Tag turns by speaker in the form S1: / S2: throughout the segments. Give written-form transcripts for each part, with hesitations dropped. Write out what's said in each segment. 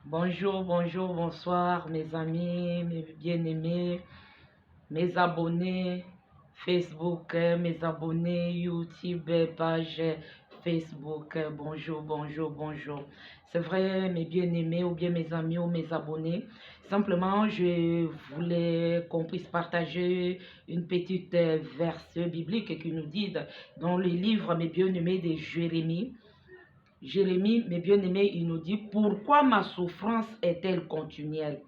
S1: Bonjour, bonjour, bonsoir, mes amis, mes bien-aimés, mes abonnés Facebook, mes abonnés YouTube, page Facebook. Bonjour, bonjour, bonjour. C'est vrai, mes bien-aimés ou bien mes amis ou mes abonnés. Simplement, je voulais qu'on puisse partager une petite verse biblique qui nous dit dans le livre, mes bien-aimés, de Jérémie. Jérémie, mes bien-aimés, il nous dit, pourquoi ma souffrance est-elle continuelle?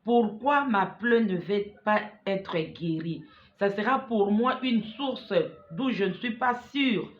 S1: Pourquoi ma plaie ne va pas être guérie? Ça sera pour moi une source d'où je ne suis pas sûr.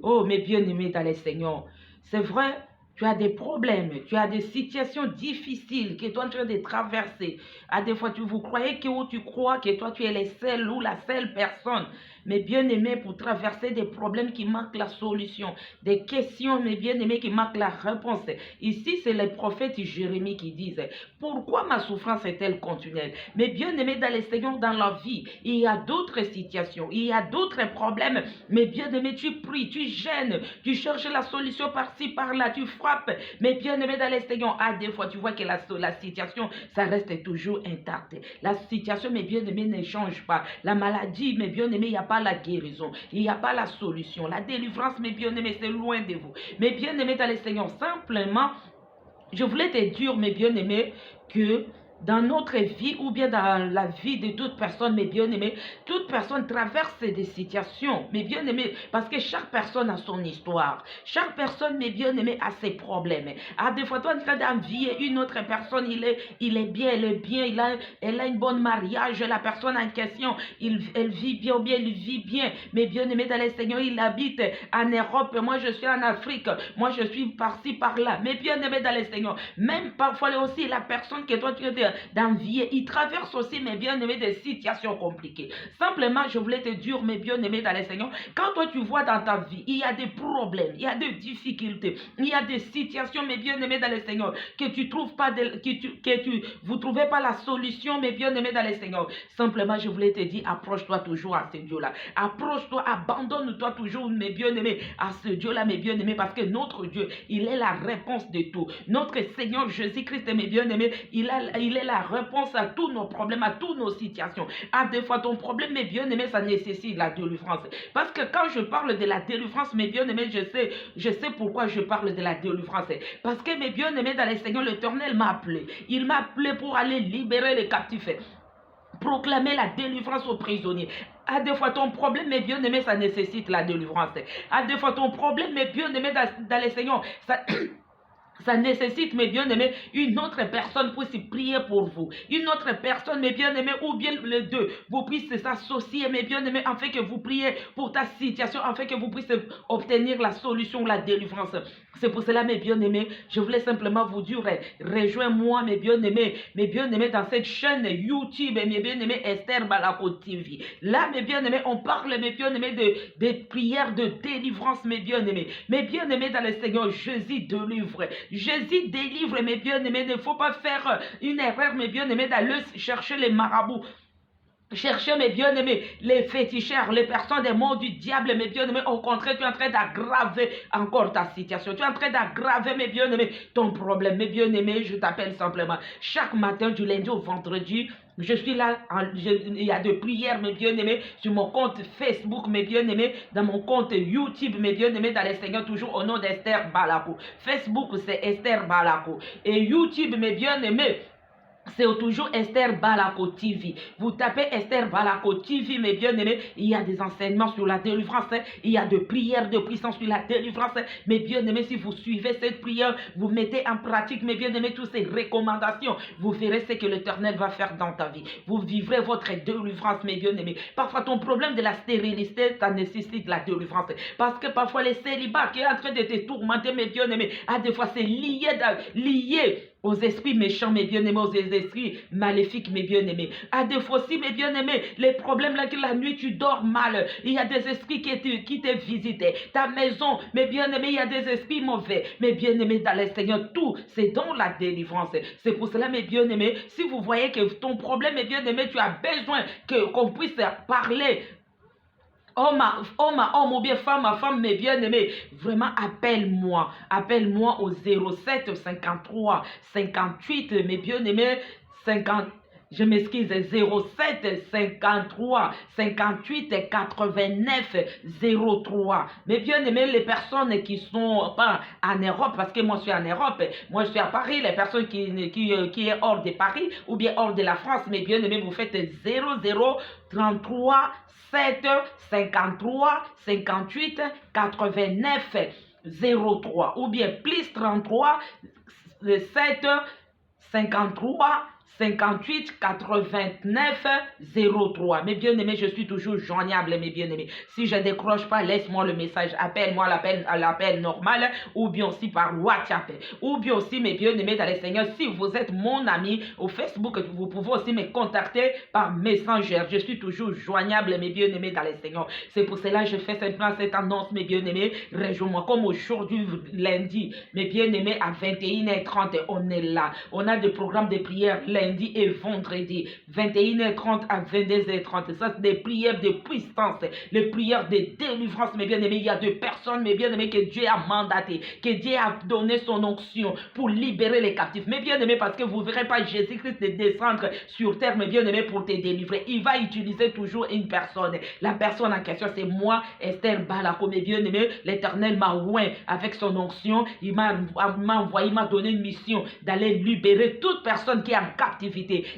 S1: Oh, mes bien-aimés dans les Seigneurs, c'est vrai, tu as des problèmes, tu as des situations difficiles que tu es en train de traverser. À des fois, vous croyez que ou tu crois que toi, tu es le seul ou la seule personne. Mes bien-aimés, pour traverser des problèmes qui manquent la solution, des questions, mes bien-aimés, qui manquent la réponse. Ici, c'est les prophètes Jérémie qui disent, pourquoi ma souffrance est-elle continuelle? Mes bien-aimés dans les Seigneurs, dans la vie, il y a d'autres situations, il y a d'autres problèmes. Mes bien-aimés, tu pries, tu gênes, tu cherches la solution par-ci, par-là, tu frappes. Mes bien-aimés dans les Seigneurs, à des fois, tu vois que la situation, ça reste toujours intacte. La situation, mes bien-aimés, ne change pas. La maladie, mes bien-aimés, il n'y a pas la guérison, il n'y a pas la solution. La délivrance, mes bien-aimés, c'est loin de vous. Mes bien-aimés dans les Seigneurs, simplement, je voulais te dire, mes bien-aimés, que dans notre vie ou bien dans la vie de toute personne, mes bien-aimés, toute personne traverse des situations, mes bien-aimés, parce que chaque personne a son histoire. Chaque personne, mes bien-aimés, a ses problèmes. À des fois, toi, tu es en train d'envier une autre personne, il est bien, elle est bien, elle a une bonne mariage, la personne en question, elle vit bien ou bien il vit bien. Mes bien-aimés dans les Seigneurs, il habite en Europe, moi je suis en Afrique, moi je suis par-ci, par-là. Mes bien-aimés dans les Seigneurs, même parfois aussi la personne que toi tu es d'envier, il traverse aussi, mes bien-aimés, des situations compliquées. Simplement, je voulais te dire, mes bien-aimés dans les Seigneurs, quand toi tu vois dans ta vie, il y a des problèmes, il y a des difficultés, il y a des situations, mes bien-aimés dans les Seigneurs, que tu trouves pas, vous trouvez pas la solution, mes bien-aimés dans les Seigneurs. Simplement, je voulais te dire, approche-toi toujours à ce Dieu-là. Approche-toi, abandonne-toi toujours, mes bien-aimés, à ce Dieu-là, mes bien-aimés, parce que notre Dieu, il est la réponse de tout. Notre Seigneur Jésus-Christ, mes bien-aimés, il est la réponse à tous nos problèmes, à toutes nos situations. À des fois, ton problème, mes bien-aimés, ça nécessite la délivrance. Parce que quand je parle de la délivrance, mes bien-aimés, je sais pourquoi je parle de la délivrance. Parce que mes bien-aimés, dans les Seigneurs, l'Éternel m'a appelé. Il m'a appelé pour aller libérer les captifs. Proclamer la délivrance aux prisonniers. À des fois, ton problème, mes bien-aimés, ça nécessite la délivrance. À des fois, ton problème, mes bien-aimés, dans les Seigneurs, ça nécessite, mes bien-aimés, une autre personne puisse prier pour vous. Une autre personne, mes bien-aimés, ou bien les deux, vous puissiez s'associer, mes bien-aimés, afin que vous priez pour ta situation, afin que vous puissiez obtenir la solution, la délivrance. C'est pour cela, mes bien-aimés, je voulais simplement vous dire, rejoins-moi, mes bien-aimés, dans cette chaîne YouTube, mes bien-aimés, Esther Balako TV. Là, mes bien-aimés, on parle, mes bien-aimés, des prières de délivrance, mes bien-aimés. Mes bien-aimés dans le Seigneur, Jésus délivre. Jésus délivre, mes bien-aimés. Il ne faut pas faire une erreur, mes bien-aimés, d'aller chercher les marabouts. Cherchez, mes bien-aimés, les féticheurs, les personnes des mots du diable, mes bien-aimés. Au contraire, tu es en train d'aggraver encore ta situation. Tu es en train d'aggraver, mes bien-aimés, ton problème. Mes bien-aimés, je t'appelle simplement. Chaque matin, du lundi au vendredi, je suis là, il y a des prières, mes bien-aimés, sur mon compte Facebook, mes bien-aimés, dans mon compte YouTube, mes bien-aimés, dans les Seigneurs, toujours au nom d'Esther Balako. Facebook, c'est Esther Balako. Et YouTube, mes bien-aimés, c'est toujours Esther Balako TV. Vous tapez Esther Balako TV, mes bien-aimés. Il y a des enseignements sur la délivrance. Il y a des prières de puissance sur la délivrance. Mes bien-aimés, si vous suivez cette prière, vous mettez en pratique, mes bien-aimés, toutes ces recommandations, vous verrez ce que l'Éternel va faire dans ta vie. Vous vivrez votre délivrance, mes bien-aimés. Parfois, ton problème de la stérilité, ça nécessite la délivrance. Parce que parfois, les célibats qui est en train de te tourmenter, mes bien-aimés, à des fois, c'est lié aux esprits méchants, mes bien-aimés, aux esprits maléfiques, mes bien-aimés. À des fois aussi, mes bien-aimés, les problèmes là que la nuit tu dors mal, il y a des esprits qui te visitent. Ta maison, mes bien-aimés, il y a des esprits mauvais. Mes bien-aimés, dans le Seigneur, tout, c'est dans la délivrance. C'est pour cela, mes bien-aimés, si vous voyez que ton problème, mes bien-aimés, tu as besoin qu'on puisse parler homme ou bien femme à femme, mes bien-aimés, vraiment appelle-moi au 07 53 58, mes bien-aimés, 50, je m'excuse, 07 53 58 89 03. Mes bien-aimés, les personnes qui sont pas en Europe, parce que moi je suis en Europe, moi je suis à Paris, les personnes qui est hors de Paris ou bien hors de la France, mes bien-aimés, vous faites 00 33 7 53 58 89 03 ou bien plus 33 7 53 58 89 03. Mes bien-aimés, je suis toujours joignable, mes bien-aimés. Si je ne décroche pas, laisse-moi le message. Appelle-moi à l'appel normal ou bien aussi par WhatsApp. Ou bien aussi, mes bien-aimés dans les Seigneurs, si vous êtes mon ami au Facebook, vous pouvez aussi me contacter par Messenger. Je suis toujours joignable, mes bien-aimés dans les Seigneurs. C'est pour cela que je fais cette annonce, mes bien-aimés. Rejoins-moi comme aujourd'hui, lundi, mes bien-aimés, à 21h30, on est là. On a des programmes de prière lundi et vendredi, 21h30 à 22h30. Ça, c'est des prières de puissance, les prières de délivrance, mes bien-aimés. Il y a des personnes, mes bien-aimés, que Dieu a mandaté, que Dieu a donné son onction pour libérer les captifs. Mes bien-aimés, parce que vous ne verrez pas Jésus-Christ descendre sur terre, mes bien-aimés, pour te délivrer. Il va utiliser toujours une personne. La personne en question, c'est moi, Esther Balako, mes bien-aimés. L'Éternel m'a oint avec son onction. Il m'a envoyé, il m'a donné une mission d'aller libérer toute personne qui est en captivité,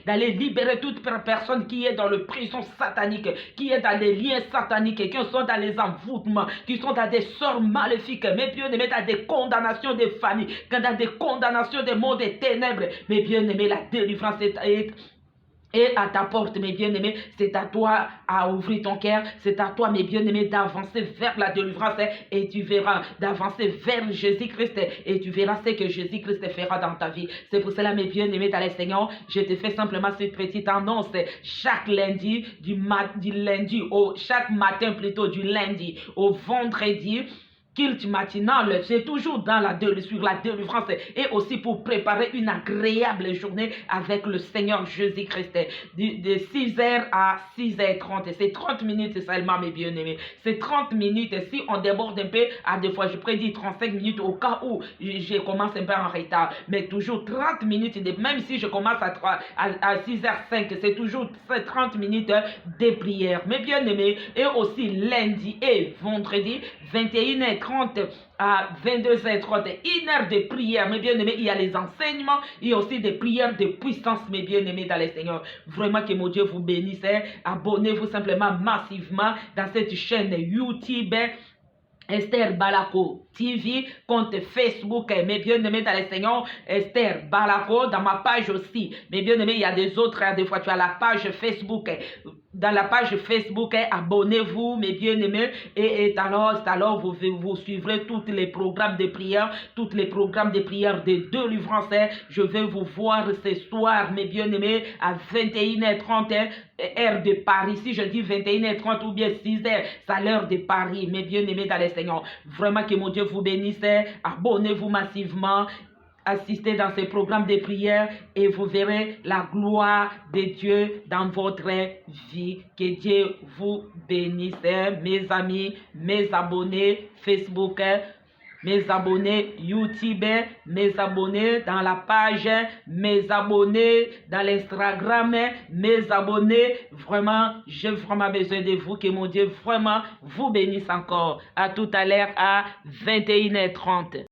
S1: d'aller libérer toute personne qui est dans le prison satanique, qui est dans les liens sataniques, qui sont dans les envoûtements, qui sont dans des sorts maléfiques, mes bien-aimés, dans des condamnations des familles, dans des condamnations des mondes des ténèbres. Mes bien-aimés, la délivrance est à ta porte, mes bien-aimés. C'est à toi à ouvrir ton cœur. C'est à toi, mes bien-aimés, d'avancer vers la délivrance et tu verras, d'avancer vers Jésus-Christ et tu verras ce que Jésus-Christ fera dans ta vie. C'est pour cela, mes bien-aimés dans les Seigneur, je te fais simplement cette petite annonce chaque lundi, chaque matin plutôt, du lundi au vendredi. Culte matinal, c'est toujours sur la délivrance et aussi pour préparer une agréable journée avec le Seigneur Jésus-Christ de 6h à 6h30. C'est 30 minutes seulement, mes bien-aimés. C'est 30 minutes. Si on déborde un peu, à des fois je prédis 35 minutes au cas où je commence un peu en retard. Mais toujours 30 minutes, même si je commence à 6h05, c'est toujours 30 minutes de prière. Mes bien-aimés, et aussi lundi et vendredi, 21h30 à 22h30, une heure de prière, mes bien-aimés. Il y a les enseignements, il y a aussi des prières de puissance, mes bien-aimés dans les Seigneurs. Vraiment que mon Dieu vous bénisse. Abonnez-vous simplement massivement dans cette chaîne YouTube Esther Balako TV, compte Facebook, mes bien-aimés dans les Seigneurs, Esther Balako, dans ma page aussi. Mes bien-aimés, il y a des autres, des fois tu as la page Facebook. Dans la page Facebook, abonnez-vous, mes bien-aimés, et alors vous suivrez tous les programmes de prière, tous les programmes de prière de délivrance. Je vais vous voir ce soir, mes bien-aimés, à 21h30, heure de Paris. Si je dis 21h30 ou bien 6h, c'est l'heure de Paris, mes bien-aimés dans les Seigneurs. Vraiment que mon Dieu vous bénisse. Abonnez-vous massivement. Assistez dans ces programmes de prière et vous verrez la gloire de Dieu dans votre vie. Que Dieu vous bénisse, mes amis, mes abonnés Facebook, mes abonnés YouTube, mes abonnés dans la page, mes abonnés dans l'Instagram, mes abonnés. Vraiment, j'ai vraiment besoin de vous. Que mon Dieu vraiment vous bénisse encore. À tout à l'heure à 21h30.